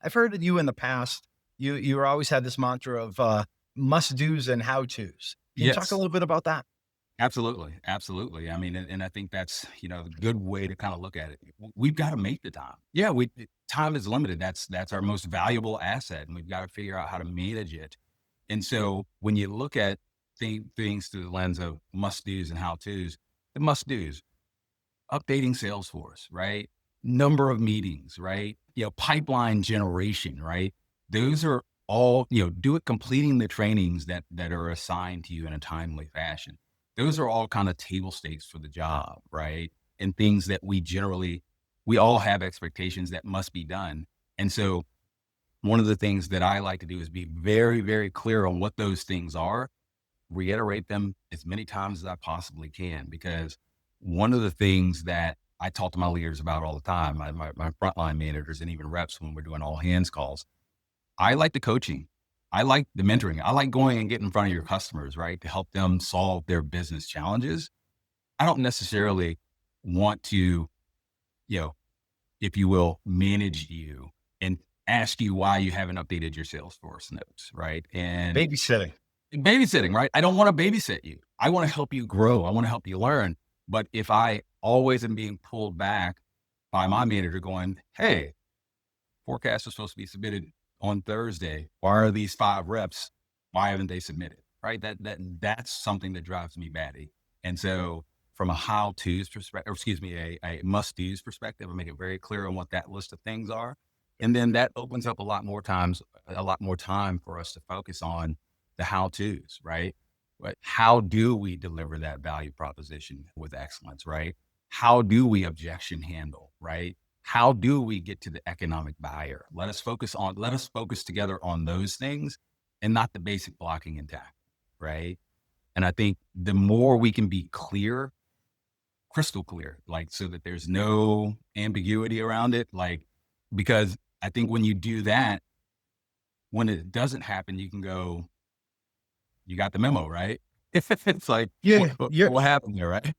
I've heard of you in the past. You always had this mantra of must do's and how to's. Can you talk a Yes, little bit about that? absolutely, absolutely. I mean, and I think that's, a good way to kinda look at it. We've gotta make the time. Yeah, time is limited. That's our most valuable asset, and we've gotta figure out how to manage it. And so when you look at things through the lens of must-dos and how-tos, the must-dos, updating Salesforce, right? Number of meetings, right? Pipeline generation, right? Those are all, do it completing the trainings that are assigned to you in a timely fashion. Those are all kind of table stakes for the job, right? And things that we all have expectations that must be done. And so one of the things that I like to do is be very, very clear on what those things are, reiterate them as many times as I possibly can. Because one of the things that I talk to my leaders about all the time, my frontline managers and even reps when we're doing all hands calls, I like the coaching. I like the mentoring. I like going and getting in front of your customers, right? To help them solve their business challenges. I don't necessarily want to, you know, if you will, manage you and ask you why you haven't updated your Salesforce notes, right? And Babysitting. babysitting, right? I don't want to babysit you. I want to help you grow. I want to help you learn. But if I always am being pulled back by my manager going, hey, forecast is supposed to be submitted on Thursday. Why are these 5 reps? Why haven't they submitted? Right? That's something that drives me batty. And so from a how to's perspective, or excuse me, a must do's perspective, I make it very clear on what that list of things are. And then that opens up a lot more time for us to focus on the how to's, right? But how do we deliver that value proposition with excellence, right? How do we objection handle, right? How do we get to the economic buyer? Let us focus together on those things and not the basic blocking and tackling, right? And I think the more we can be clear, crystal clear, like so that there's no ambiguity around it, like because I think when you do that, when it doesn't happen, you can go, you got the memo, right? It's like, Yeah, what happened there, right?